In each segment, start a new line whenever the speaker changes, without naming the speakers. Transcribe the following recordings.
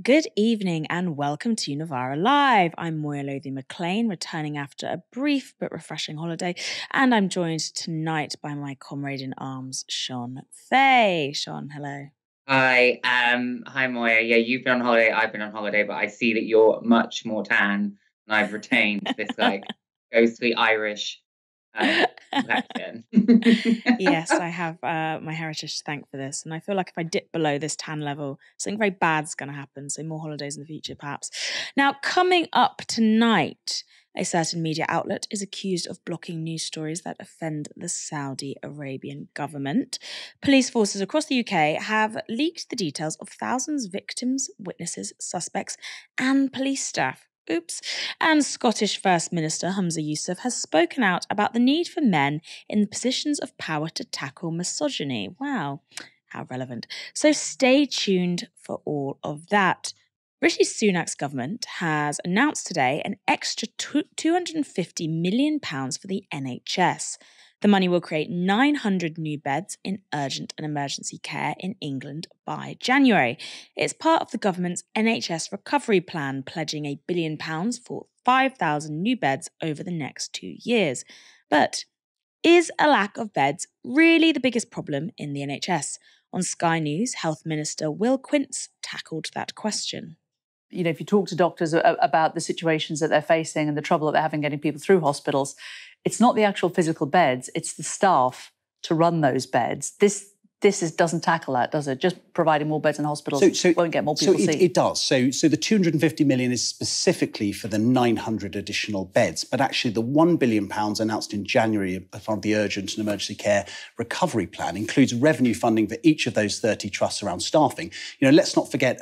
Good evening and welcome to Novara Live. I'm Moya Lothian-Mclean, returning after a brief but refreshing holiday, and I'm joined tonight by my comrade in arms, Shon. Faye. Shon, hello.
Hi Moya. Yeah, you've been on holiday, I've been on holiday, but I see that you're much more tan, and I've retained this ghostly Irish complexion.
Yes, I have my heritage to thank for this, and I feel like if I dip below this tan level, something very bad's going to happen, so more holidays in the future, perhaps. Now, coming up tonight, a certain media outlet is accused of blocking news stories that offend the Saudi Arabian government. Police forces across the UK have leaked the details of thousands of victims, witnesses, suspects, and police staff. Oops. And Scottish First Minister Humza Yousaf has spoken out about the need for men in positions of power to tackle misogyny. Wow, how relevant. So stay tuned for all of that. Rishi Sunak's government has announced today an extra £250 million for the NHS. The money will create 900 new beds in urgent and emergency care in England by January. It's part of the government's NHS recovery plan, pledging £1 billion for 5,000 new beds over the next 2 years. But is a lack of beds really the biggest problem in the NHS? On Sky News, Health Minister Will Quince tackled that question.
You know, if you talk to doctors about the situations that they're facing and the trouble that they're having getting people through hospitals, it's not the actual physical beds, it's the staff to run those beds. This doesn't tackle that, does it? Just providing more beds in hospitals won't get more people seen.
It does. So the 250 million is specifically for the 900 additional beds, but actually the £1 billion announced in January as part of the urgent and emergency care recovery plan includes revenue funding for each of those 30 trusts around staffing. You know, let's not forget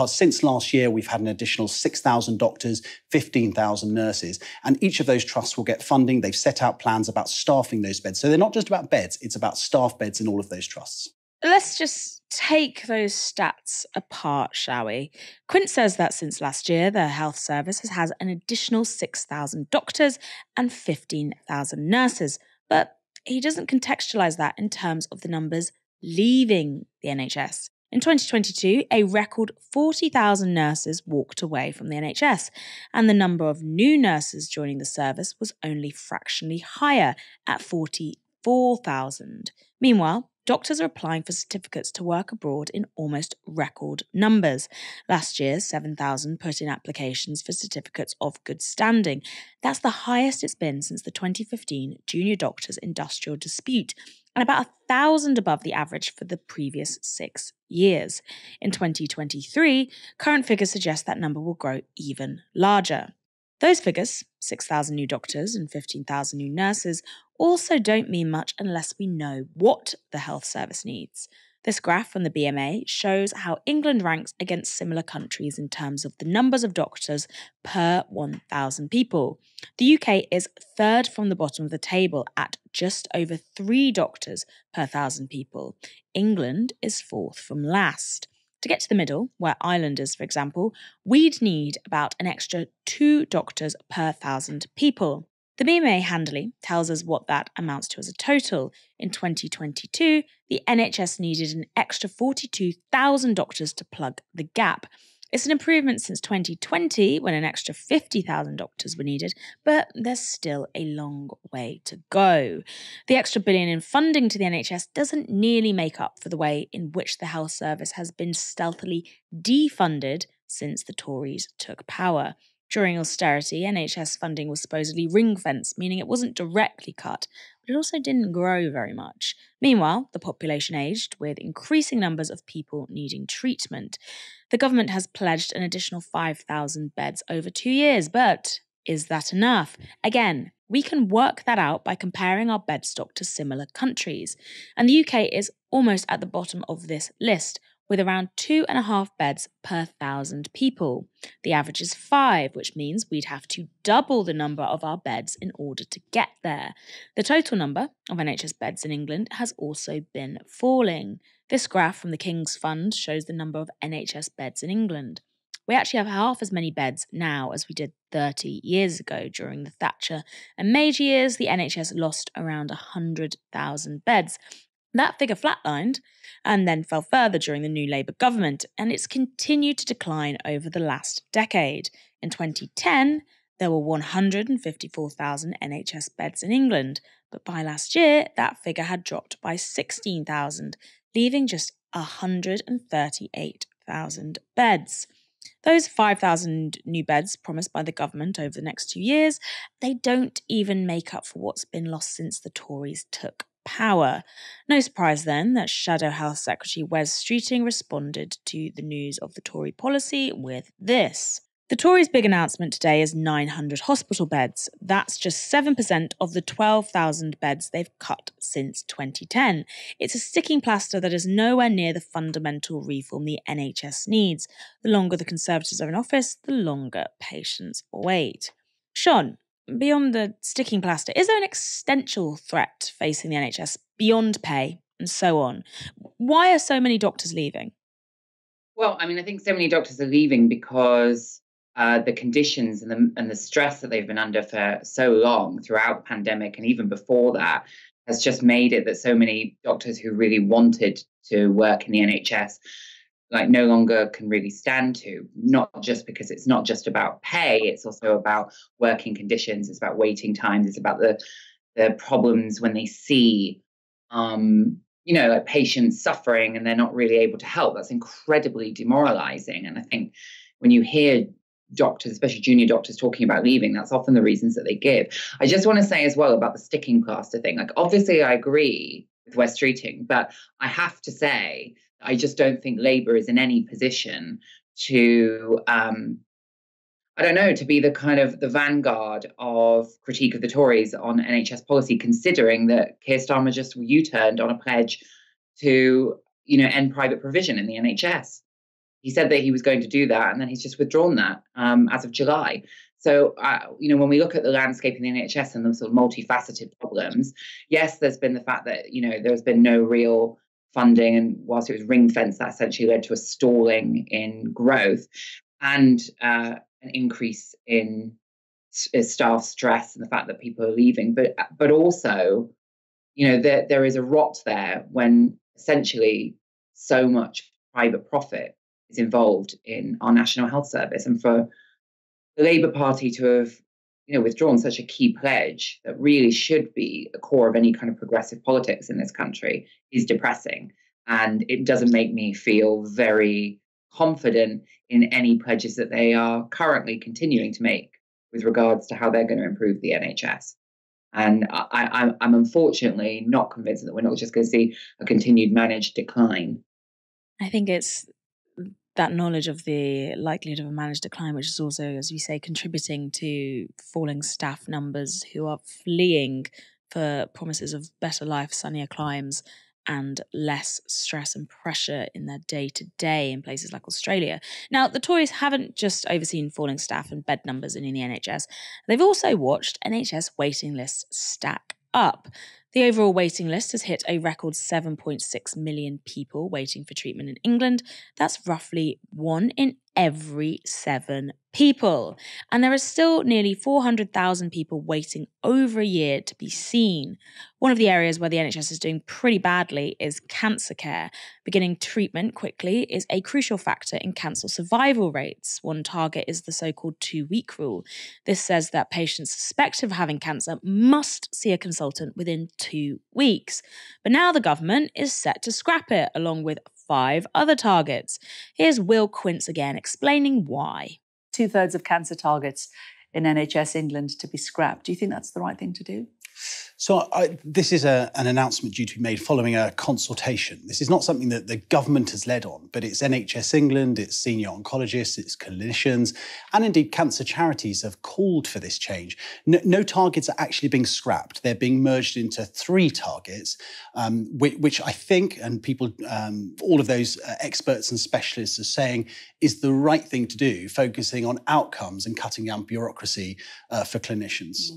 since last year, we've had an additional 6,000 doctors, 15,000 nurses, and each of those trusts will get funding. They've set out plans about staffing those beds. So they're not just about beds, it's about staff beds in all of those trusts.
Let's just take those stats apart, shall we? Quint says that since last year, the health service has had an additional 6,000 doctors and 15,000 nurses. But he doesn't contextualise that in terms of the numbers leaving the NHS. In 2022, a record 40,000 nurses walked away from the NHS, and the number of new nurses joining the service was only fractionally higher at 44,000. Meanwhile, doctors are applying for certificates to work abroad in almost record numbers. Last year, 7,000 put in applications for certificates of good standing. That's the highest it's been since the 2015 junior doctors' industrial dispute, and about 1,000 above the average for the previous 6 years. In 2023, current figures suggest that number will grow even larger. Those figures, 6,000 new doctors and 15,000 new nurses, also don't mean much unless we know what the health service needs. This graph from the BMA shows how England ranks against similar countries in terms of the numbers of doctors per 1,000 people. The UK is third from the bottom of the table at just over 3 doctors per 1,000 people. England is fourth from last. To get to the middle, where Ireland is, for example, we'd need about an extra 2 doctors per 1,000 people. The BMA handily tells us what that amounts to as a total. In 2022, the NHS needed an extra 42,000 doctors to plug the gap. It's an improvement since 2020, when an extra 50,000 doctors were needed, but there's still a long way to go. The extra billion in funding to the NHS doesn't nearly make up for the way in which the health service has been stealthily defunded since the Tories took power. During austerity, NHS funding was supposedly ring-fenced, meaning it wasn't directly cut, but it also didn't grow very much. Meanwhile, the population aged, with increasing numbers of people needing treatment. The government has pledged an additional 5,000 beds over 2 years, but is that enough? Again, we can work that out by comparing our bed stock to similar countries, and the UK is almost at the bottom of this list, with around 2.5 beds per 1,000 people. The average is 5, which means we'd have to double the number of our beds in order to get there. The total number of NHS beds in England has also been falling. This graph from the King's Fund shows the number of NHS beds in England. We actually have half as many beds now as we did 30 years ago. During the Thatcher and Major years, the NHS lost around 100,000 beds. That figure flatlined and then fell further during the new Labour government, and it's continued to decline over the last decade. In 2010, there were 154,000 NHS beds in England, but by last year, that figure had dropped by 16,000, leaving just 138,000 beds. Those 5,000 new beds promised by the government over the next 2 years, they don't even make up for what's been lost since the Tories took power. No surprise then that Shadow Health Secretary Wes Streeting responded to the news of the Tory policy with this. The Tories' big announcement today is 900 hospital beds. That's just 7% of the 12,000 beds they've cut since 2010. It's a sticking plaster that is nowhere near the fundamental reform the NHS needs. The longer the Conservatives are in office, the longer patients wait. Shon, beyond the sticking plaster, is there an existential threat facing the NHS beyond pay and so on? Why are so many doctors leaving?
Well, I think so many doctors are leaving because the conditions and the stress that they've been under for so long throughout the pandemic and even before that has just made it that so many doctors who really wanted to work in the NHS no longer can really stand to, not just because it's not just about pay, it's also about working conditions, it's about waiting times, it's about the problems when they see patients suffering and they're not really able to help. That's incredibly demoralizing. And I think when you hear doctors, especially junior doctors, talking about leaving, that's often the reasons that they give. I just want to say as well about the sticking plaster thing. Obviously I agree with Wes Streeting, but I have to say, I just don't think Labour is in any position to, to be the kind of the vanguard of critique of the Tories on NHS policy, considering that Keir Starmer just U-turned on a pledge to, end private provision in the NHS. He said that he was going to do that, and then he's just withdrawn that as of July. So, when we look at the landscape in the NHS and the sort of multifaceted problems, yes, there's been the fact that, there's been no real funding, and whilst it was ring-fenced, that essentially led to a stalling in growth and an increase in staff stress and the fact that people are leaving. But also, there is a rot there when essentially so much private profit is involved in our National Health Service. And for the Labour Party to have, withdrawn such a key pledge that really should be the core of any kind of progressive politics in this country is depressing. And it doesn't make me feel very confident in any pledges that they are currently continuing to make with regards to how they're going to improve the NHS. And I'm unfortunately not convinced that we're not just going to see a continued managed decline.
I think it's that knowledge of the likelihood of a managed decline, which is also, as you say, contributing to falling staff numbers who are fleeing for promises of better life, sunnier climes, and less stress and pressure in their day-to-day in places like Australia. Now, the Tories haven't just overseen falling staff and bed numbers in the NHS. They've also watched NHS waiting lists stack up. The overall waiting list has hit a record 7.6 million people waiting for treatment in England. That's roughly 1 in every 7 people. And there are still nearly 400,000 people waiting over a year to be seen. One of the areas where the NHS is doing pretty badly is cancer care. Beginning treatment quickly is a crucial factor in cancer survival rates. One target is the so-called 2-week rule. This says that patients suspected of having cancer must see a consultant within 2 weeks. But now the government is set to scrap it, along with 5 other targets. Here's Will Quince again, explaining why.
2/3 of cancer targets in NHS England to be scrapped. Do you think that's the right thing to do?
So this is an announcement due to be made following a consultation. This is not something that the government has led on, but it's NHS England, it's senior oncologists, it's clinicians, and indeed cancer charities have called for this change. No targets are actually being scrapped. They're being merged into 3 targets, which I think, and people, all of those experts and specialists are saying is the right thing to do, focusing on outcomes and cutting down bureaucracy for clinicians.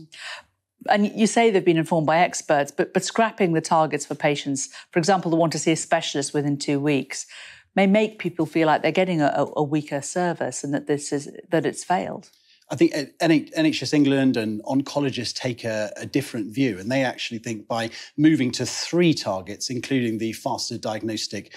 And you say they've been informed by experts, but scrapping the targets for patients, for example, who want to see a specialist within 2 weeks, may make people feel like they're getting a weaker service and that it's failed.
I think NHS England and oncologists take a different view, and they actually think by moving to 3 targets, including the faster diagnosis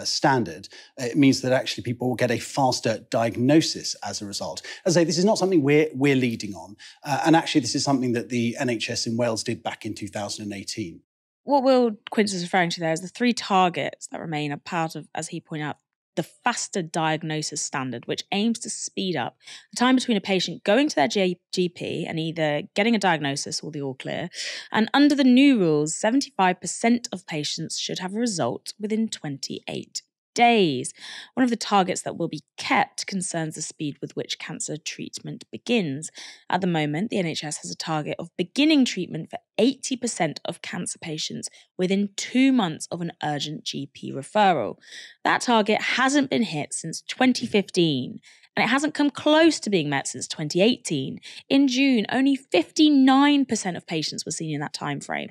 standard, it means that actually people will get a faster diagnosis as a result. As I say, this is not something we're leading on, and actually this is something that the NHS in Wales did back in 2018.
What Will Quince is referring to there is the 3 targets that remain a part of, as he pointed out, the faster diagnosis standard, which aims to speed up the time between a patient going to their GP and either getting a diagnosis or the all clear. And under the new rules, 75% of patients should have a result within 28 days. One of the targets that will be kept concerns the speed with which cancer treatment begins. At the moment, the NHS has a target of beginning treatment for 80% of cancer patients within 2 months of an urgent GP referral. That target hasn't been hit since 2015, and it hasn't come close to being met since 2018. In June, only 59% of patients were seen in that time frame.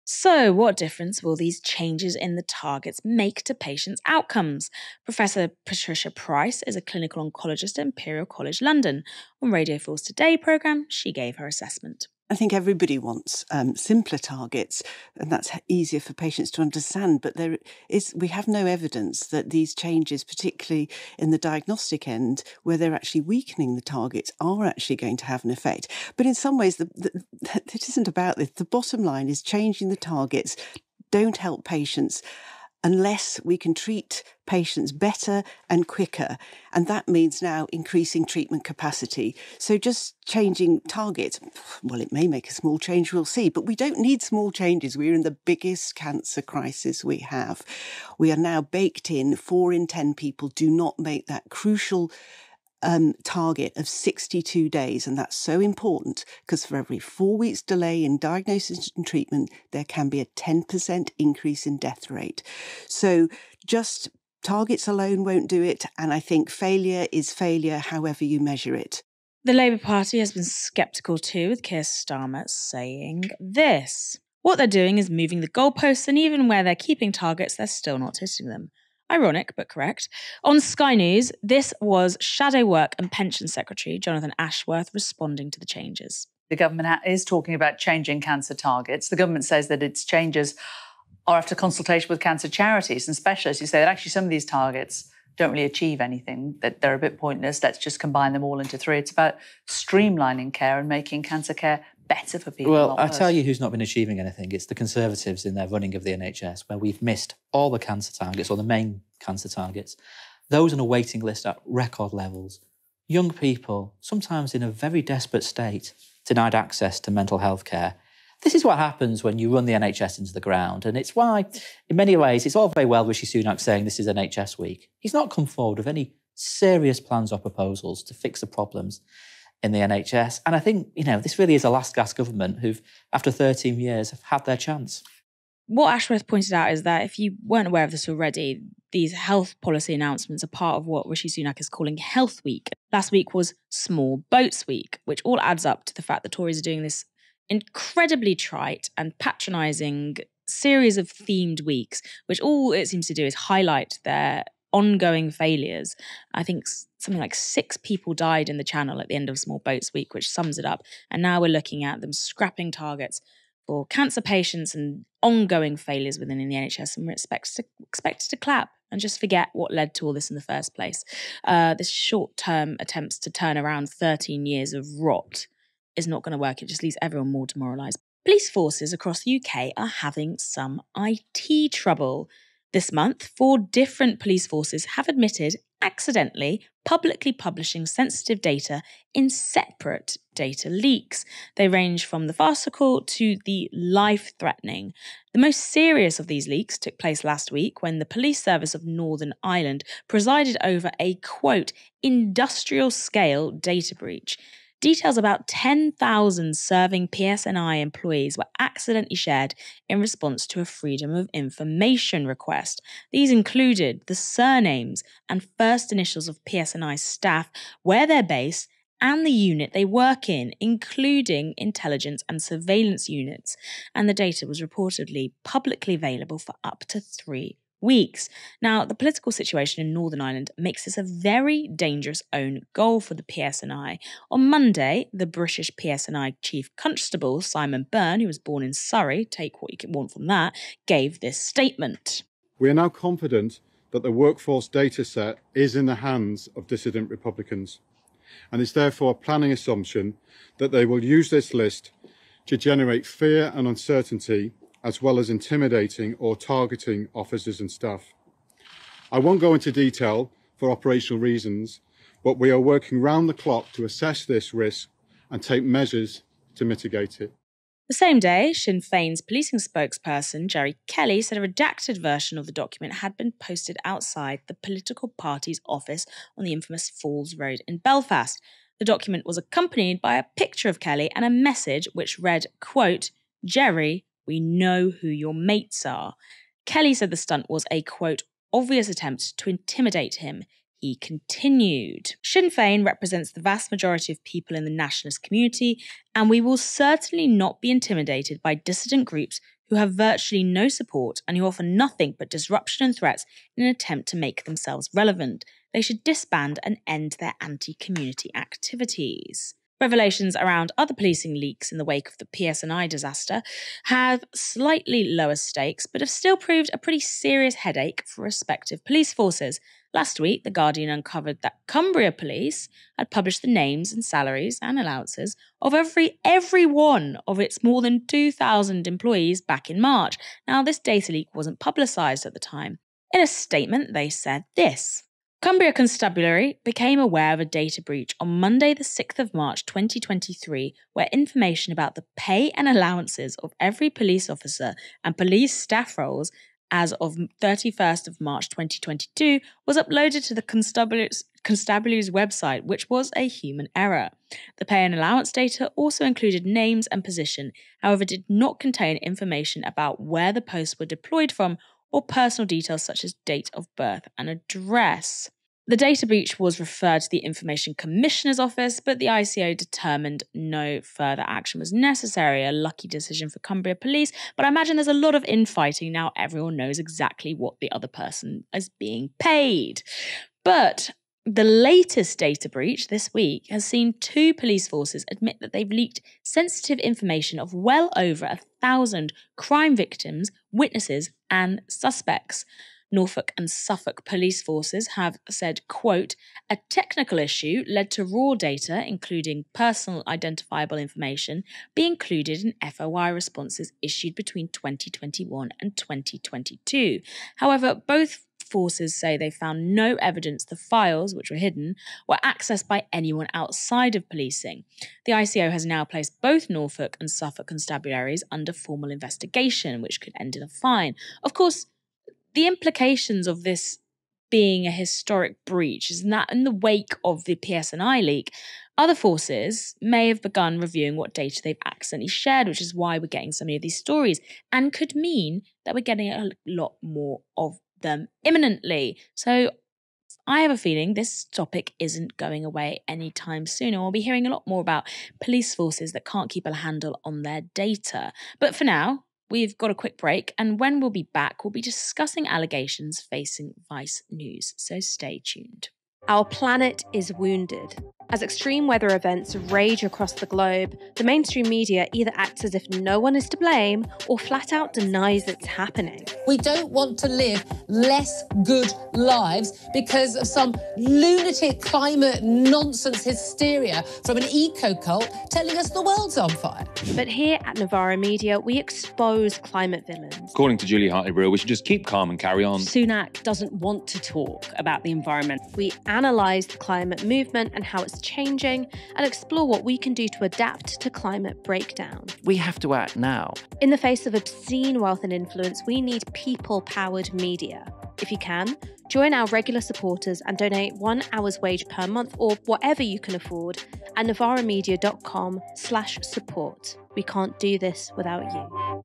So, what difference will these changes in the targets make to patients' outcomes? Professor Patricia Price is a clinical oncologist at Imperial College London. On Radio 4's Today programme, she gave her assessment.
I think everybody wants simpler targets, and that's easier for patients to understand. But we have no evidence that these changes, particularly in the diagnostic end, where they're actually weakening the targets, are actually going to have an effect. But in some ways, it isn't about this. The bottom line is changing the targets don't help patients unless we can treat patients better and quicker. And that means now increasing treatment capacity. So just changing targets, well, it may make a small change, we'll see. But we don't need small changes. We're in the biggest cancer crisis we have. We are now baked in. 4 in 10 people do not make that crucial target of 62 days. And that's so important because for every 4 weeks delay in diagnosis and treatment, there can be a 10% increase in death rate. So just targets alone won't do it. And I think failure is failure, however you measure it.
The Labour Party has been sceptical too, with Keir Starmer saying this. What they're doing is moving the goalposts, and even where they're keeping targets, they're still not hitting them. Ironic, but correct. On Sky News, this was Shadow Work and Pension Secretary Jonathan Ashworth responding to the changes.
The government is talking about changing cancer targets. The government says that its changes are after consultation with cancer charities and specialists who say that actually some of these targets don't really achieve anything, that they're a bit pointless. Let's just combine them all into 3. It's about streamlining care and making cancer care better for people.
Well, I tell you who's not been achieving anything. It's the Conservatives in their running of the NHS, where we've missed all the cancer targets, or the main cancer targets. Those on a waiting list at record levels. Young people, sometimes in a very desperate state, denied access to mental health care. This is what happens when you run the NHS into the ground. And it's why, in many ways, it's all very well Rishi Sunak saying this is NHS week. He's not come forward with any serious plans or proposals to fix the problems in the NHS. And I think, this really is a last gasp government who've, after 13 years, have had their chance.
What Ashworth pointed out is that if you weren't aware of this already, these health policy announcements are part of what Rishi Sunak is calling Health Week. Last week was Small Boats Week, which all adds up to the fact that Tories are doing this incredibly trite and patronising series of themed weeks, which all it seems to do is highlight their ongoing failures. I think something like 6 people died in the Channel at the end of Small Boats Week, which sums it up. And now we're looking at them scrapping targets for cancer patients and ongoing failures within the NHS, and we're expected to clap and just forget what led to all this in the first place. This short-term attempts to turn around 13 years of rot is not going to work. It just leaves everyone more demoralised. Police forces across the UK are having some IT trouble. This month, 4 different police forces have admitted accidentally publicly publishing sensitive data in separate data leaks. They range from the farcical to the life-threatening. The most serious of these leaks took place last week when the Police Service of Northern Ireland presided over a, quote, industrial-scale data breach. Details about 10,000 serving PSNI employees were accidentally shared in response to a Freedom of Information request. These included the surnames and first initials of PSNI staff, where they're based, and the unit they work in, including intelligence and surveillance units. And the data was reportedly publicly available for up to 3 weeks. Now, the political situation in Northern Ireland makes this a very dangerous own goal for the PSNI. On Monday, the British PSNI Chief Constable, Simon Byrne, who was born in Surrey, take what you can want from that, gave this statement.
We are now confident that the workforce data set is in the hands of dissident Republicans, and it's therefore a planning assumption that they will use this list to generate fear and uncertainty, as well as intimidating or targeting officers and staff. I won't go into detail for operational reasons, but we are working round the clock to assess this risk and take measures to mitigate it.
The same day, Sinn Féin's policing spokesperson, Gerry Kelly, said a redacted version of the document had been posted outside the political party's office on the infamous Falls Road in Belfast. The document was accompanied by a picture of Kelly and a message which read, quote, "Gerry, we know who your mates are." Kelly said the stunt was a, quote, "obvious attempt to intimidate him." He continued, "Sinn Féin represents the vast majority of people in the nationalist community, and we will certainly not be intimidated by dissident groups who have virtually no support and who offer nothing but disruption and threats in an attempt to make themselves relevant. They should disband and end their anti-community activities." Revelations around other policing leaks in the wake of the PSNI disaster have slightly lower stakes, but have still proved a pretty serious headache for respective police forces. Last week, The Guardian uncovered that Cumbria Police had published the names and salaries and allowances of every one of its more than 2,000 employees back in March. Now, this data leak wasn't publicised at the time. In a statement, they said this: Cumbria Constabulary became aware of a data breach on Monday the 6th of March 2023, where information about the pay and allowances of every police officer and police staff roles as of 31st of March 2022 was uploaded to the Constabulary's website, which was a human error. The pay and allowance data also included names and position, however did not contain information about where the posts were deployed from or personal details such as date of birth and address. The data breach was referred to the Information Commissioner's Office, but the ICO determined no further action was necessary. A lucky decision for Cumbria Police, but I imagine there's a lot of infighting now. Everyone knows exactly what the other person is being paid. But the latest data breach this week has seen 2 police forces admit that they've leaked sensitive information of well over 1,000 crime victims, witnesses, and suspects. Norfolk and Suffolk police forces have said, quote, "A technical issue led to raw data, including personal identifiable information, be included in FOI responses issued between 2021 and 2022. However, both forces say they found no evidence the files, which were hidden, were accessed by anyone outside of policing. The ICO has now placed both Norfolk and Suffolk constabularies under formal investigation, which could end in a fine." Of course, the implications of this being a historic breach is that in the wake of the PSNI leak, other forces may have begun reviewing what data they've accidentally shared, which is why we're getting so many of these stories, and could mean that we're getting a lot more of them imminently. So I have a feeling this topic isn't going away anytime soon, and we'll be hearing a lot more about police forces that can't keep a handle on their data. But for now, we've got a quick break, and when we'll be back, we'll be discussing allegations facing Vice News, so stay tuned.
Our planet is wounded. As extreme weather events rage across the globe, the mainstream media either acts as if no one is to blame or flat out denies it's happening.
We don't want to live less good lives because of some lunatic climate nonsense hysteria from an eco-cult telling us the world's on fire.
But here at Novara Media, we expose climate villains.
According to Julie Hartley-Brewer, we should just keep calm and carry on.
Sunak doesn't want to talk about the environment.
We analyse the climate movement and how it's changing, and explore what we can do to adapt to climate breakdown.
We have to act now.
In the face of obscene wealth and influence, we need people-powered media. If you can, join our regular supporters and donate 1 hour's wage per month or whatever you can afford at novaramedia.com/support. We can't do this without you.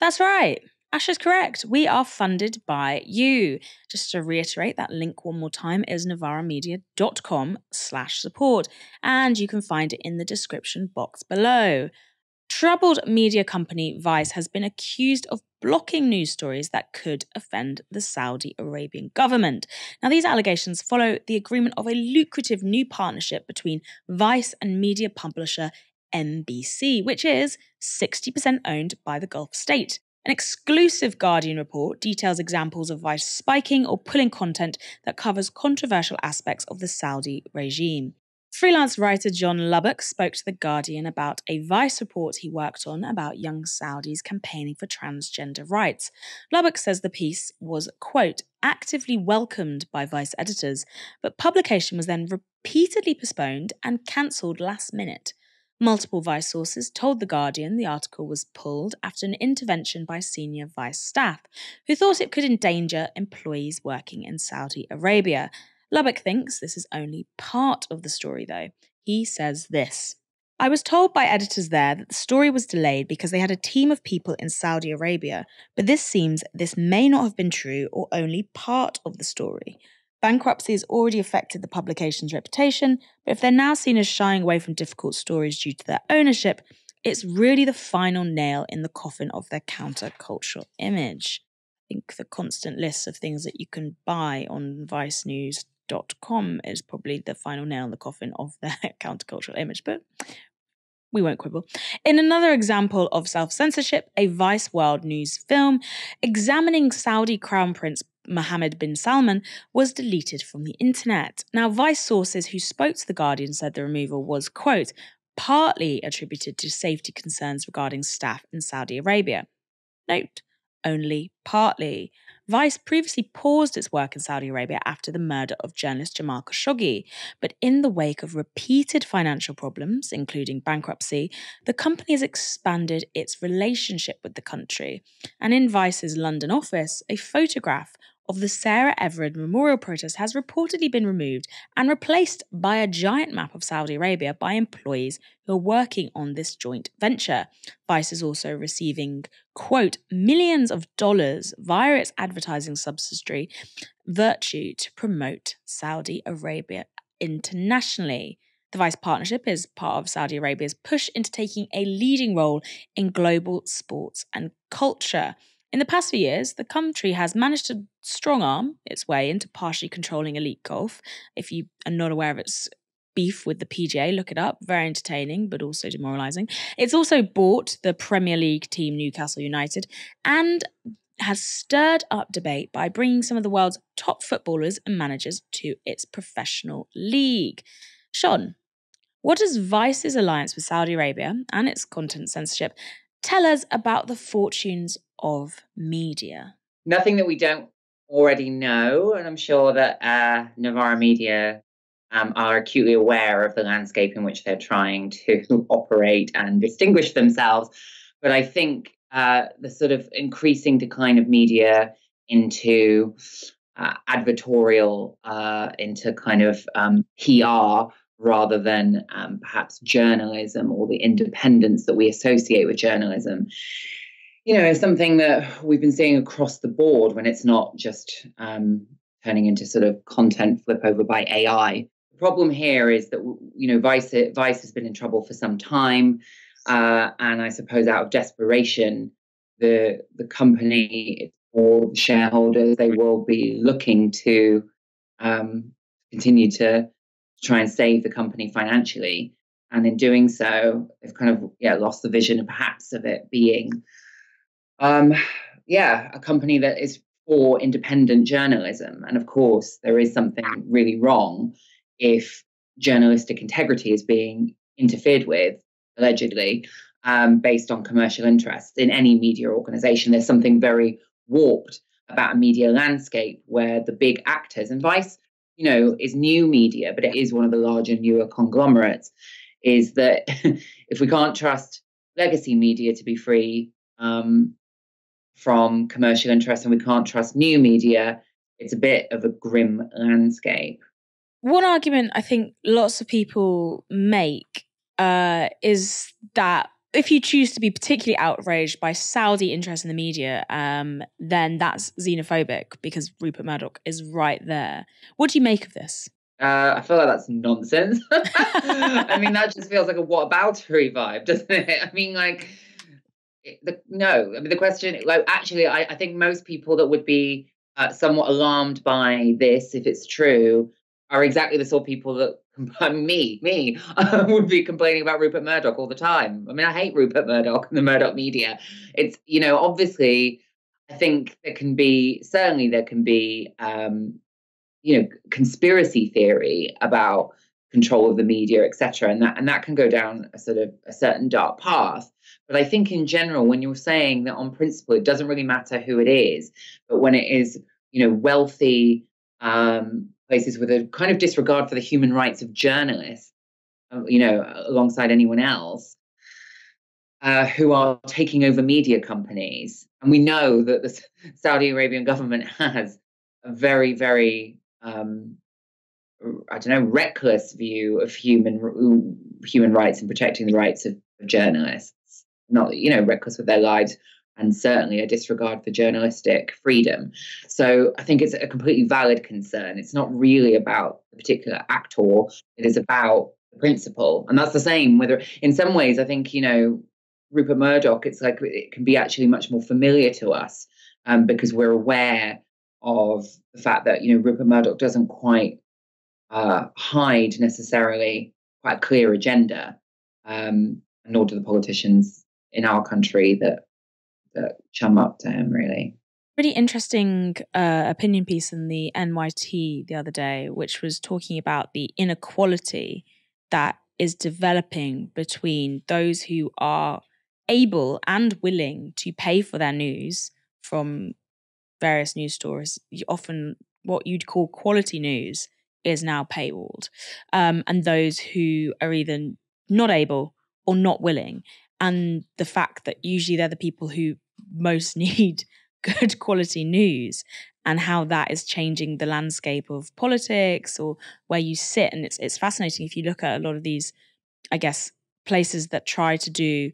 That's right. Ash is correct. We are funded by you. Just to reiterate, that link one more time is novaramedia.com/support, and you can find it in the description box below. Troubled media company Vice has been accused of blocking news stories that could offend the Saudi Arabian government. Now, these allegations follow the agreement of a lucrative new partnership between Vice and media publisher NBC, which is 60% owned by the Gulf state. An exclusive Guardian report details examples of Vice spiking or pulling content that covers controversial aspects of the Saudi regime. Freelance writer John Lubbock spoke to The Guardian about a Vice report he worked on about young Saudis campaigning for transgender rights. Lubbock says the piece was, quote, actively welcomed by Vice editors, but publication was then repeatedly postponed and cancelled last minute. Multiple Vice sources told The Guardian the article was pulled after an intervention by senior Vice staff, who thought it could endanger employees working in Saudi Arabia. Lubbock thinks this is only part of the story, though. He says this: I was told by editors there that the story was delayed because they had a team of people in Saudi Arabia, but this may not have been true or only part of the story. Bankruptcy has already affected the publication's reputation, but if they're now seen as shying away from difficult stories due to their ownership, it's really the final nail in the coffin of their countercultural image. I think the constant list of things that you can buy on vicenews.com is probably the final nail in the coffin of their countercultural image, but we won't quibble. In another example of self-censorship, a Vice World News film examining Saudi Crown Prince Mohammed bin Salman was deleted from the internet. Now, Vice sources who spoke to The Guardian said the removal was, quote, partly attributed to safety concerns regarding staff in Saudi Arabia. Note, only partly. Vice previously paused its work in Saudi Arabia after the murder of journalist Jamal Khashoggi, but in the wake of repeated financial problems, including bankruptcy, the company has expanded its relationship with the country. And in Vice's London office, a photograph of the Sarah Everard Memorial Protest has reportedly been removed and replaced by a giant map of Saudi Arabia by employees who are working on this joint venture. Vice is also receiving, quote, millions of dollars via its advertising subsidiary Virtue to promote Saudi Arabia internationally. The Vice partnership is part of Saudi Arabia's push into taking a leading role in global sports and culture. In the past few years, the country has managed to strong-arm its way into partially controlling elite golf. If you are not aware of its beef with the PGA, look it up. Very entertaining, but also demoralising. It's also bought the Premier League team Newcastle United and has stirred up debate by bringing some of the world's top footballers and managers to its professional league. Shon, what does Vice's alliance with Saudi Arabia and its content censorship tell us about the fortunes of media?
Nothing that we don't already know, and I'm sure that Novara Media are acutely aware of the landscape in which they're trying to operate and distinguish themselves. But I think the sort of increasing decline of media into advertorial, into kind of PR, rather than perhaps journalism or the independence that we associate with journalism, is something that we've been seeing across the board when it's not just turning into sort of content flip over by AI. The problem here is that, Vice has been in trouble for some time. And I suppose out of desperation, the company or the shareholders, they will be looking to continue to try and save the company financially. And in doing so, they've kind of lost the vision perhaps of it being a company that is for independent journalism. And of course, there is something really wrong if journalistic integrity is being interfered with, allegedly, based on commercial interests in any media organization. There's something very warped about a media landscape where the big actors, and Vice, is new media, but it is one of the larger, newer conglomerates, is that if we can't trust legacy media to be free from commercial interests, and we can't trust new media, it's a bit of a grim landscape.
One argument I think lots of people make is that if you choose to be particularly outraged by Saudi interest in the media, then that's xenophobic because Rupert Murdoch is right there. What do you make of this?
I feel like that's nonsense. I mean, that just feels like a whataboutery vibe, doesn't it? I mean, like, no. I mean, the question, like, actually, I think most people that would be somewhat alarmed by this, if it's true, are exactly the sort of people that me would be complaining about Rupert Murdoch all the time. I mean, I hate Rupert Murdoch and the Murdoch media. It's, obviously, I think there can be conspiracy theory about control of the media, etc., and that can go down a sort of a certain dark path. But I think in general, when you're saying that on principle, it doesn't really matter who it is, but when it is, wealthy places with a kind of disregard for the human rights of journalists, alongside anyone else, who are taking over media companies. And we know that the Saudi Arabian government has a very, very, reckless view of human rights and protecting the rights of journalists. Not, reckless with their lives, and certainly a disregard for journalistic freedom. So I think it's a completely valid concern. It's not really about the particular actor. It is about the principle. And that's the same whether, in some ways, I think, Rupert Murdoch, it's like it can be actually much more familiar to us because we're aware of the fact that, Rupert Murdoch doesn't quite hide necessarily quite a clear agenda, nor do the politicians in our country that chum up to him, really.
Pretty interesting opinion piece in the NYT the other day, which was talking about the inequality that is developing between those who are able and willing to pay for their news from various news stores. Often what you'd call quality news is now paywalled, and those who are either not able or not willing. And the fact that usually they're the people who most need good quality news, and how that is changing the landscape of politics or where you sit. And it's fascinating if you look at a lot of these, I guess, places that try to do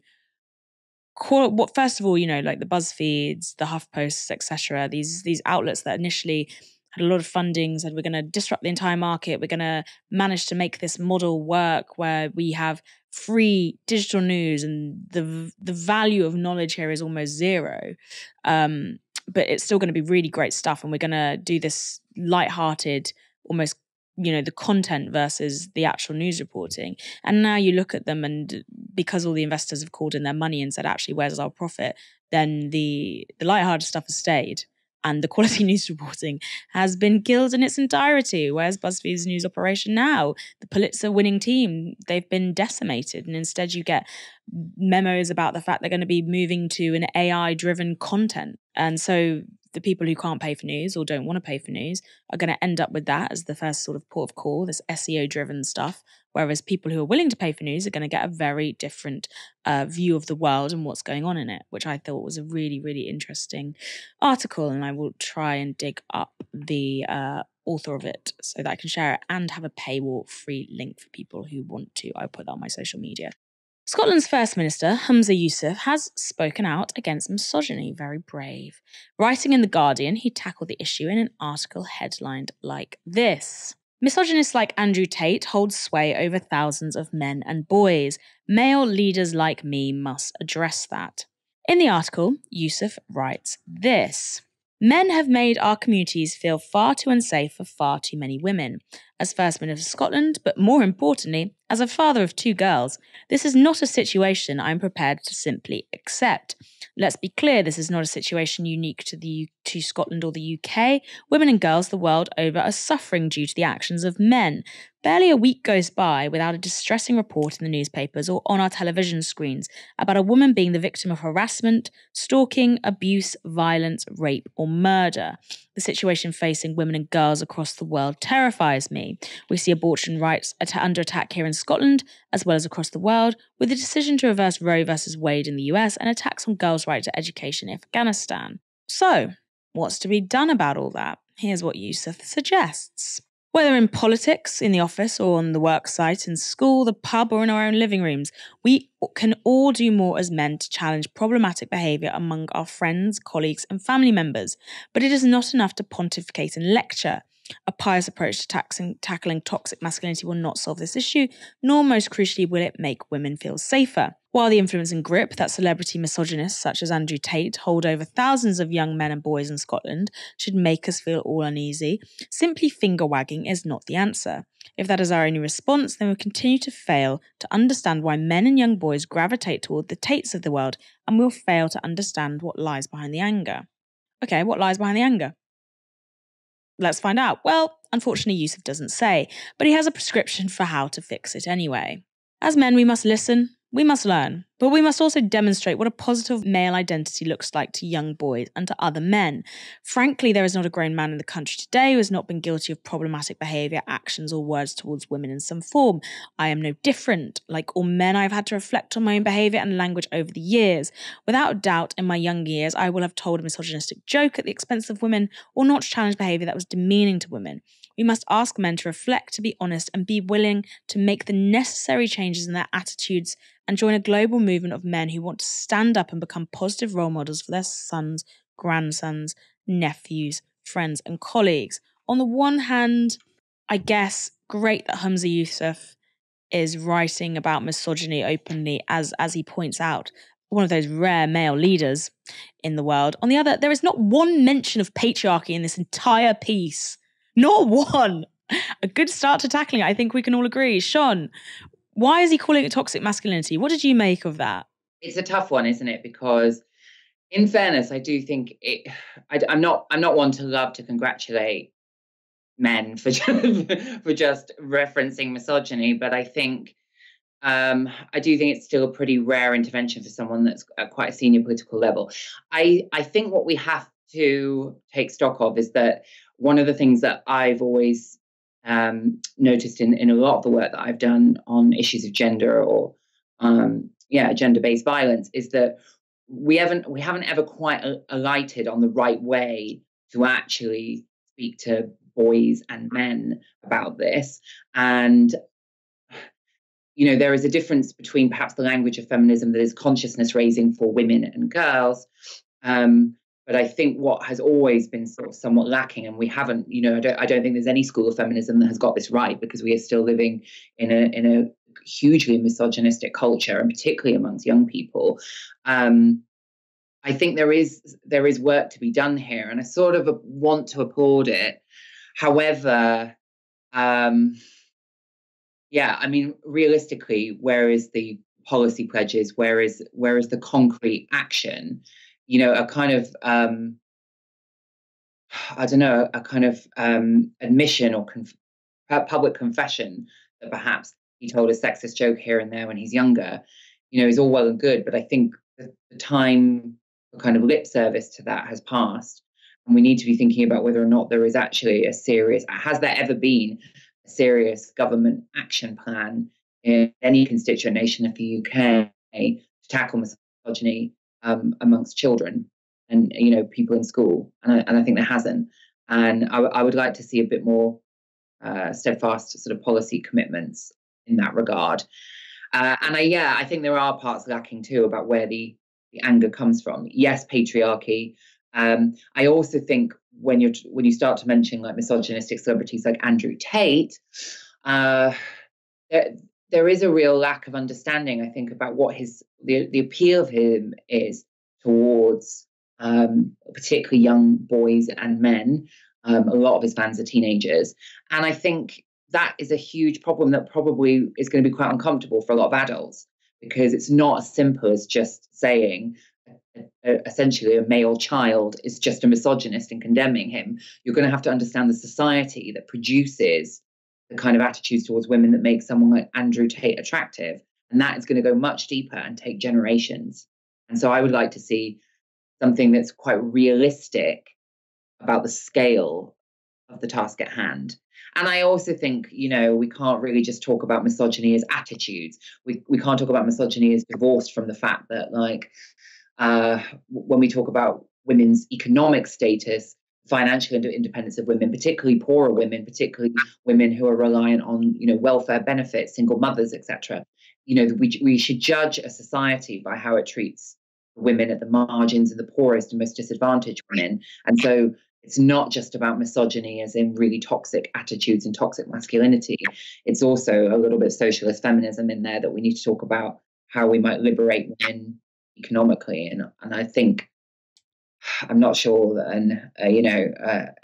what, first of all, like the BuzzFeeds, the HuffPosts, etc. These outlets that initially had a lot of funding, said we're going to disrupt the entire market. We're going to manage to make this model work where we have free digital news, and the value of knowledge here is almost zero. But it's still going to be really great stuff, and we're going to do this lighthearted, almost, the content versus the actual news reporting. And now you look at them, and because all the investors have called in their money and said, actually, where's our profit? Then the lighthearted stuff has stayed, and the quality news reporting has been killed in its entirety. Where's BuzzFeed's news operation now? The Pulitzer-winning team, they've been decimated, and instead you get memos about the fact they're going to be moving to an AI-driven content. And so the people who can't pay for news or don't want to pay for news are going to end up with that as the first sort of port of call, this SEO-driven stuff, whereas people who are willing to pay for news are going to get a very different view of the world and what's going on in it, which I thought was a really, really interesting article, and I will try and dig up the author of it so that I can share it and have a paywall-free link for people who want to. I'll put that on my social media. Scotland's First Minister, Humza Yousaf, has spoken out against misogyny. Very brave. Writing in The Guardian, he tackled the issue in an article headlined like this: misogynists like Andrew Tate hold sway over thousands of men and boys. Male leaders like me must address that. In the article, Yousaf writes this: men have made our communities feel far too unsafe for far too many women. As First Minister of Scotland, but more importantly, as a father of 2 girls, this is not a situation I'm prepared to simply accept. Let's be clear, this is not a situation unique to Scotland or the UK. Women and girls the world over are suffering due to the actions of men. Barely a week goes by without a distressing report in the newspapers or on our television screens about a woman being the victim of harassment, stalking, abuse, violence, rape, or murder. The situation facing women and girls across the world terrifies me. We see abortion rights under attack here in Scotland, as well as across the world, with the decision to reverse Roe versus Wade in the US and attacks on girls' right to education in Afghanistan. So, what's to be done about all that? Here's what Yousaf suggests. Whether in politics, in the office, or on the work site, in school, the pub, or in our own living rooms, we can all do more as men to challenge problematic behaviour among our friends, colleagues, and family members. But it is not enough to pontificate and lecture. A pious approach to tackling toxic masculinity will not solve this issue, nor most crucially will it make women feel safer. While the influence and grip that celebrity misogynists such as Andrew Tate hold over thousands of young men and boys in Scotland should make us feel all uneasy, simply finger-wagging is not the answer. If that is our only response, then we'll continue to fail to understand why men and young boys gravitate toward the Tates of the world, and we'll fail to understand what lies behind the anger. Okay, what lies behind the anger? Let's find out. Well, unfortunately, Yousaf doesn't say, but he has a prescription for how to fix it anyway. As men, we must listen, we must learn, but we must also demonstrate what a positive male identity looks like to young boys and to other men. Frankly, there is not a grown man in the country today who has not been guilty of problematic behaviour, actions or words towards women in some form. I am no different. Like all men, I have had to reflect on my own behaviour and language over the years. Without doubt, in my younger years, I will have told a misogynistic joke at the expense of women or not challenged behaviour that was demeaning to women. We must ask men to reflect, to be honest, and be willing to make the necessary changes in their attitudes and join a global movement of men who want to stand up and become positive role models for their sons, grandsons, nephews, friends, and colleagues. On the one hand, I guess great that Humza Yousaf is writing about misogyny openly, as he points out, one of those rare male leaders in the world. On the other, there is not one mention of patriarchy in this entire piece. Not one. A good start to tackling it, I think we can all agree. Shon, why is he calling it toxic masculinity? What did you make of that?
It's a tough one, isn't it? Because in fairness, I do think I'm not one to love to congratulate men for just referencing misogyny, but I think I do think it's still a pretty rare intervention for someone that's at quite a senior political level. I think what we have to take stock of is that one of the things that I've always noticed in a lot of the work that I've done on issues of gender or gender-based violence is that we haven't ever quite alighted on the right way to actually speak to boys and men about this. And there is a difference between perhaps the language of feminism that is consciousness raising for women and girls. But I think what has always been sort of somewhat lacking, and we haven't, I don't think there's any school of feminism that has got this right, because we are still living in a hugely misogynistic culture, and particularly amongst young people. I think there is work to be done here, and I sort of want to applaud it. However, realistically, where is the policy pledges? Where is the concrete action? A kind of, admission or public confession that perhaps he told a sexist joke here and there when he's younger, is all well and good. But I think the time for kind of lip service to that has passed. And we need to be thinking about whether or not there is actually has there ever been a serious government action plan in any constituent nation of the UK to tackle misogyny amongst children and people in school, and I think there hasn't. And I would like to see a bit more steadfast sort of policy commitments in that regard. I think there are parts lacking too about where the anger comes from. Yes, patriarchy. I also think when you start to mention like misogynistic celebrities like Andrew Tate, there is a real lack of understanding, I think, about what the appeal of him is towards particularly young boys and men. A lot of his fans are teenagers. And I think that is a huge problem that probably is going to be quite uncomfortable for a lot of adults, because it's not as simple as just saying essentially a male child is just a misogynist and condemning him. You're going to have to understand the society that produces the kind of attitudes towards women that make someone like Andrew Tate attractive. And that is going to go much deeper and take generations. And so I would like to see something that's quite realistic about the scale of the task at hand. And I also think, we can't really just talk about misogyny as attitudes. We can't talk about misogyny as divorced from the fact that, when we talk about women's economic status, financial independence of women, particularly poorer women, particularly women who are reliant on, welfare benefits, single mothers, etc. We should judge a society by how it treats women at the margins and the poorest and most disadvantaged women. And so it's not just about misogyny as in really toxic attitudes and toxic masculinity. It's also a little bit of socialist feminism in there, that we need to talk about how we might liberate women economically. And I think, I'm not sure that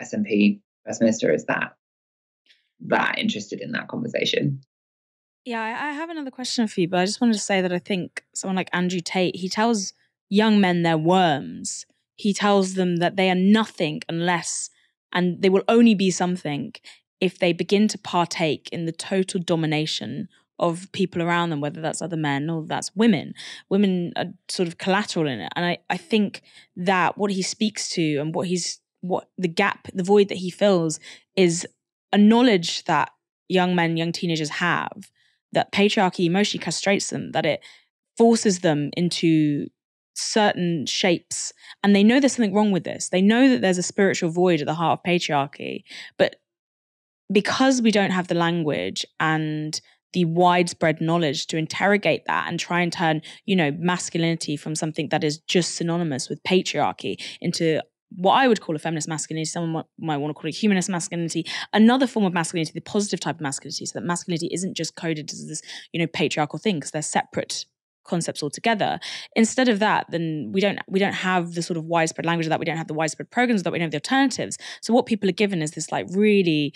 SNP First Minister is that interested in that conversation.
Yeah, I have another question for you, but I just wanted to say that I think someone like Andrew Tate, he tells young men they're worms. He tells them that they are nothing unless, and they will only be something if they begin to partake in the total domination of people around them, whether that's other men or that's women. Women are sort of collateral in it. And I think that what he speaks to and what the gap, the void that he fills is a knowledge that young men, young teenagers have, that patriarchy emotionally castrates them, that it forces them into certain shapes. And they know there's something wrong with this. They know that there's a spiritual void at the heart of patriarchy. But because we don't have the language and the widespread knowledge to interrogate that and try and turn, masculinity from something that is just synonymous with patriarchy into what I would call a feminist masculinity, someone might want to call it humanist masculinity, another form of masculinity, the positive type of masculinity, so that masculinity isn't just coded as this, patriarchal thing, because they're separate concepts altogether. Instead of that, then we don't have the sort of widespread language of that, we don't have the widespread programs of that, we don't have the alternatives. So what people are given is this like really,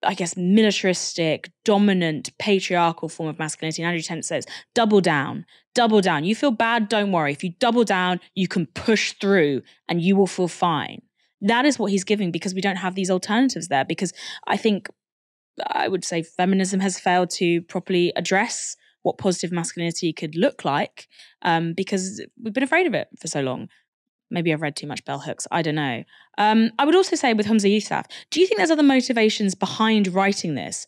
I guess, militaristic, dominant, patriarchal form of masculinity. And Andrew Tate says, double down. You feel bad, don't worry. If you double down, you can push through and you will feel fine. That is what he's giving, because we don't have these alternatives there. Because I would say feminism has failed to properly address what positive masculinity could look like, because we've been afraid of it for so long. Maybe I've read too much bell hooks. I don't know. I would also say with Humza Yousaf, do you think there's other motivations behind writing this?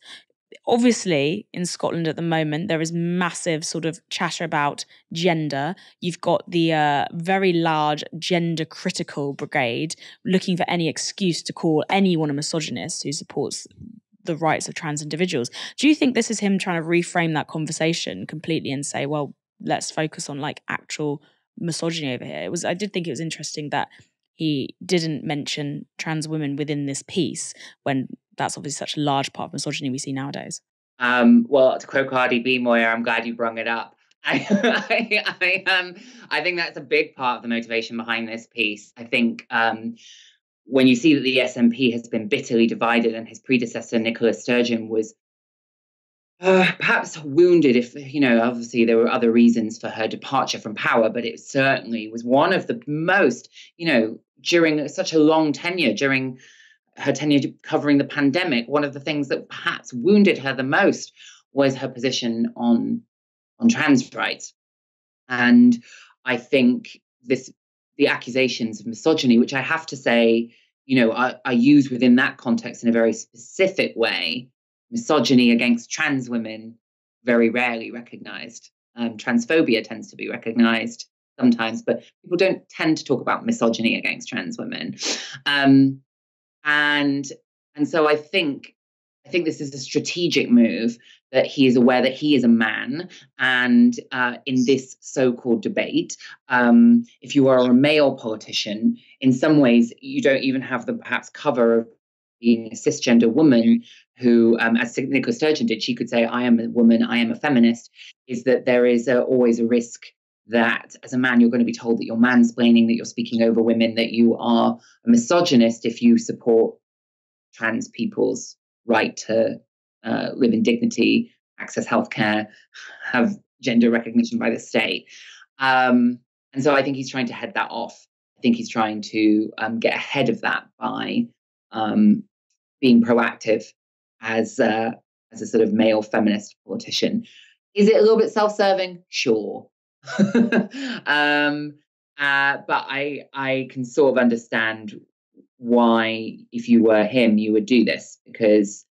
Obviously, in Scotland at the moment, there is massive sort of chatter about gender. You've got the very large gender critical brigade looking for any excuse to call anyone a misogynist who supports the rights of trans individuals. Do you think this is him trying to reframe that conversation completely and say, well, let's focus on like actual misogyny over here? I did think it was interesting that he didn't mention trans women within this piece, when that's obviously such a large part of misogyny we see nowadays.
Well, to quote Cardi B, Moya, I'm glad you brung it up. I think that's a big part of the motivation behind this piece. I think when you see that the SNP has been bitterly divided, and his predecessor, Nicola Sturgeon, was perhaps wounded, if, obviously there were other reasons for her departure from power, but it certainly was one of the most, during such a long tenure, during her tenure covering the pandemic, one of the things that perhaps wounded her the most was her position on trans rights. And I think the accusations of misogyny, which I have to say, are used within that context in a very specific way. Misogyny against trans women, very rarely recognised. Transphobia tends to be recognised sometimes, but people don't tend to talk about misogyny against trans women. And so I think this is a strategic move, that he is aware that he is a man, and in this so-called debate, if you are a male politician, in some ways you don't even have the perhaps cover of being a cisgender woman who, as Nicola Sturgeon did, she could say, I am a woman, I am a feminist, is that there is always a risk that as a man, you're going to be told that you're mansplaining, that you're speaking over women, that you are a misogynist if you support trans people's right to live in dignity, access healthcare, have gender recognition by the state. And so I think he's trying to head that off. I think he's trying to get ahead of that by being proactive as a sort of male feminist politician. Is it a little bit self-serving? Sure. But I can sort of understand why, if you were him, you would do this, because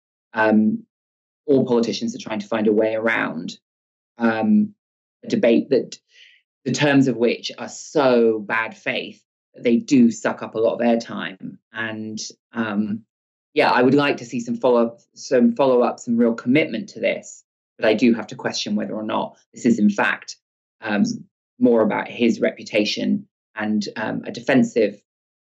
all politicians are trying to find a way around a debate that the terms of which are so bad faith that they do suck up a lot of airtime. And I would like to see some follow-up, some real commitment to this. But I do have to question whether or not this is, in fact, more about his reputation and a defensive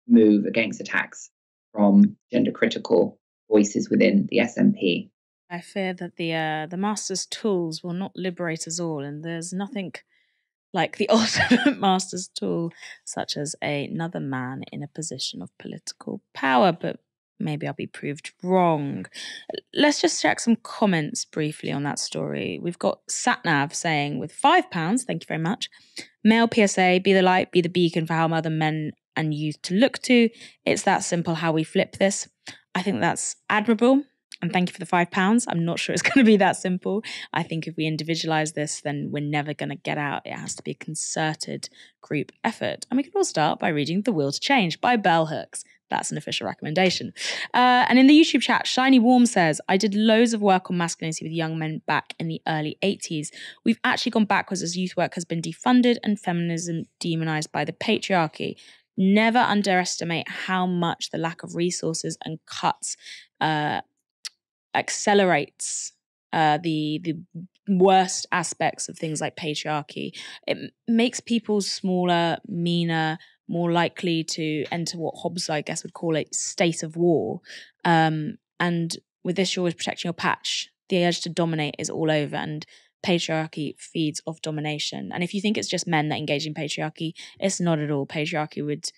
move against attacks from gender critical voices within the SNP.
I fear that the master's tools will not liberate us all, and there's nothing like the ultimate master's tool, such as another man in a position of political power, but maybe I'll be proved wrong. Let's just check some comments briefly on that story. We've got Satnav saying, with £5, thank you very much, male PSA, be the light, be the beacon for how other men and youth to look to. It's that simple how we flip this. I think that's admirable. And thank you for the £5. I'm not sure it's going to be that simple. I think if we individualize this, then we're never going to get out. It has to be a concerted group effort. And we can all start by reading The Will to Change by Bell Hooks. That's an official recommendation. And in the YouTube chat, Shiny Warm says, I did loads of work on masculinity with young men back in the early 80s. We've actually gone backwards as youth work has been defunded and feminism demonized by the patriarchy. Never underestimate how much the lack of resources and cuts accelerates the worst aspects of things like patriarchy. It makes people smaller, meaner, more likely to enter what Hobbes, I guess, would call a state of war. And with this, you're always protecting your patch. The urge to dominate is all over, and patriarchy feeds off domination. And if you think it's just men that engage in patriarchy, it's not at all. Patriarchy would...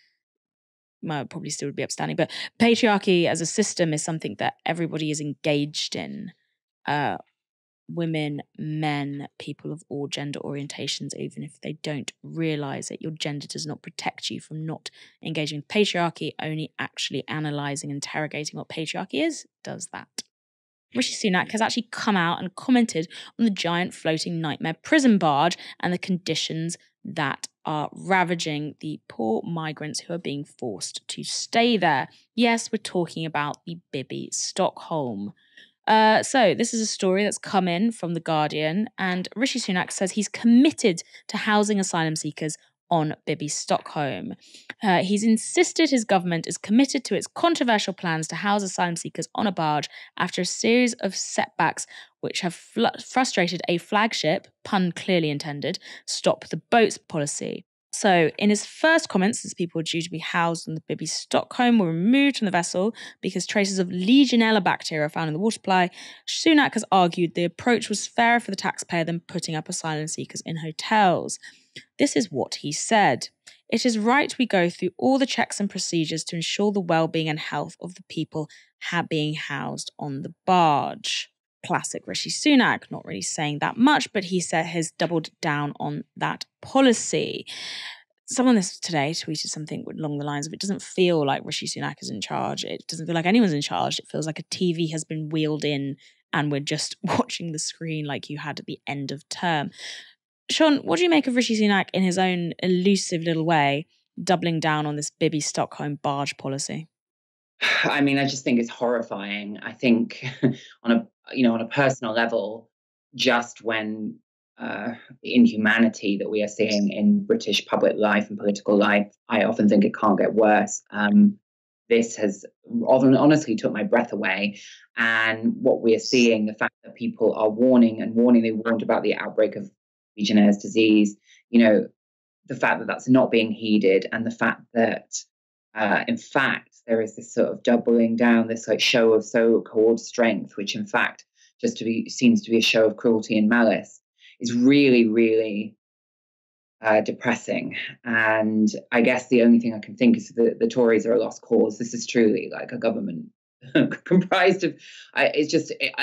well, it probably still would be upstanding, but patriarchy as a system is something that everybody is engaged in. Women, men, people of all gender orientations, even if they don't realise it. Your gender does not protect you from not engaging with patriarchy. Only actually analysing and interrogating what patriarchy is does that. Rishi Sunak has actually come out and commented on the giant floating nightmare prison barge and the conditions that are ravaging the poor migrants who are being forced to stay there. Yes, we're talking about the Bibby, Stockholm. So this is a story that's come in from The Guardian, and Rishi Sunak says he's committed to housing asylum seekers on Bibby, Stockholm. He's insisted his government is committed to its controversial plans to house asylum seekers on a barge after a series of setbacks which have frustrated a flagship, pun clearly intended, stop the boats policy. So, in his first comments, as people were due to be housed on the Bibby Stockholm were removed from the vessel because traces of Legionella bacteria are found in the water supply, Sunak has argued the approach was fairer for the taxpayer than putting up asylum seekers in hotels. This is what he said. It is right we go through all the checks and procedures to ensure the well-being and health of the people being housed on the barge. Classic Rishi Sunak, not really saying that much, but he said has doubled down on that policy. Someone today tweeted something along the lines of, it doesn't feel like Rishi Sunak is in charge. It doesn't feel like anyone's in charge. It feels like a TV has been wheeled in and we're just watching the screen like you had at the end of term. Shon, what do you make of Rishi Sunak in his own elusive little way, doubling down on this Bibby Stockholm barge policy?
I mean, I just think it's horrifying. I think on a personal level, just when the inhumanity that we are seeing in British public life and political life, I often think it can't get worse. This has often honestly took my breath away. And what we are seeing, the fact that people are warning, they warned about the outbreak of Legionnaire's disease, the fact that that's not being heeded, and the fact that, in fact, there is this sort of doubling down, this like show of so-called strength, which in fact seems to be a show of cruelty and malice, is really, really depressing. And I guess the only thing I can think is that the Tories are a lost cause. This is truly like a government comprised of,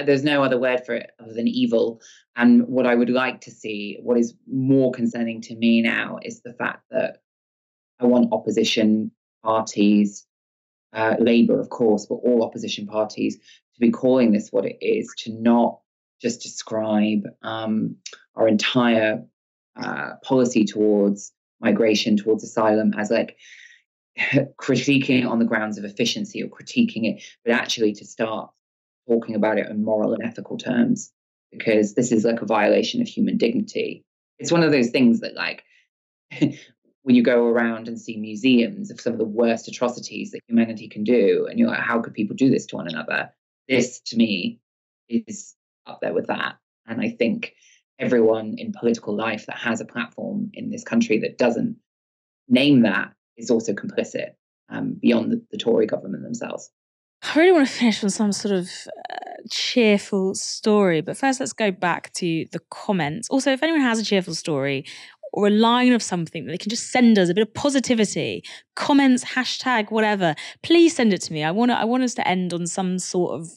there's no other word for it other than evil. And what I would like to see, what is more concerning to me now, is the fact that I want opposition parties, Labour, of course, but all opposition parties, to be calling this what it is, to not just describe our entire policy towards migration, towards asylum, as like critiquing on the grounds of efficiency or critiquing it, but actually to start talking about it in moral and ethical terms, because this is like a violation of human dignity. It's one of those things that, like, when you go around and see museums of some of the worst atrocities that humanity can do, and you're like, how could people do this to one another? This, to me, is up there with that. And I think everyone in political life that has a platform in this country that doesn't name that is also complicit. beyond the Tory government themselves.
I really want to finish on some sort of cheerful story, but first let's go back to the comments. Also, if anyone has a cheerful story or a line of something that they can just send us, a bit of positivity, comments, hashtag, whatever, please send it to me. I want us to end on some sort of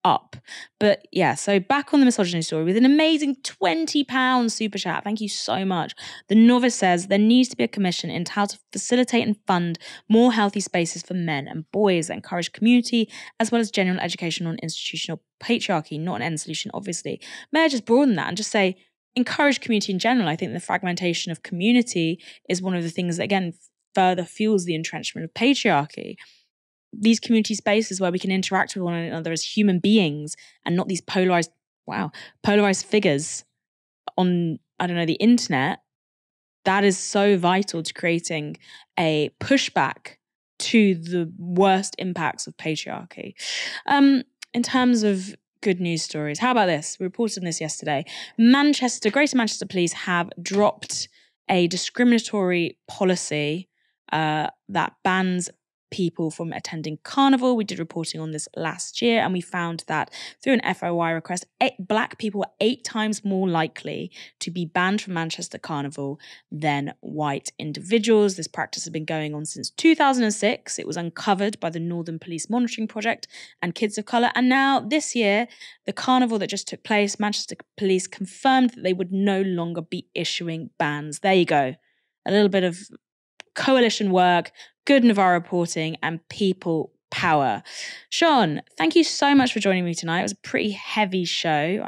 up. But yeah, so back on the misogyny story with an amazing £20 super chat. Thank you so much. The Novice says there needs to be a commission into how to facilitate and fund more healthy spaces for men and boys that encourage community as well as genuine education on institutional patriarchy, not an end solution, obviously. May I just broaden that and just say encourage community in general? I think the fragmentation of community is one of the things that, again, further fuels the entrenchment of patriarchy. These community spaces where we can interact with one another as human beings and not these polarized figures on, the internet, that is so vital to creating a pushback to the worst impacts of patriarchy. In terms of good news stories, how about this? We reported on this yesterday. Greater Manchester Police have dropped a discriminatory policy that bans people from attending carnival. We did reporting on this last year, and we found that through an FOI request, black people were 8 times more likely to be banned from Manchester Carnival than white individuals. This practice has been going on since 2006. It was uncovered by the Northern Police Monitoring Project and Kids of Colour. And now this year, the carnival that just took place, Manchester Police confirmed that they would no longer be issuing bans. There you go. A little bit of coalition work, good Novara reporting, and people power. Shon, thank you so much for joining me tonight. It was a pretty heavy show.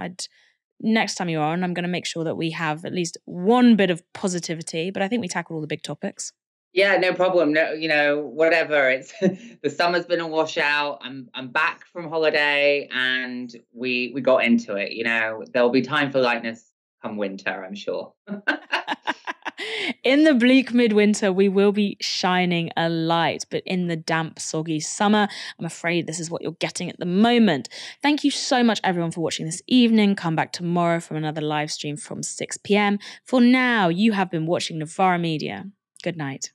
Next time you're on, I'm going to make sure that we have at least one bit of positivity, but I think we tackled all the big topics.
Yeah, no problem. No, whatever. It's the summer's been a washout. I'm back from holiday and we got into it. There'll be time for lightness come winter, I'm sure.
In the bleak midwinter, we will be shining a light, but in the damp, soggy summer, I'm afraid this is what you're getting at the moment. Thank you so much, everyone, for watching this evening. Come back tomorrow from another live stream from 6 p.m. For now, you have been watching Novara Media. Good night.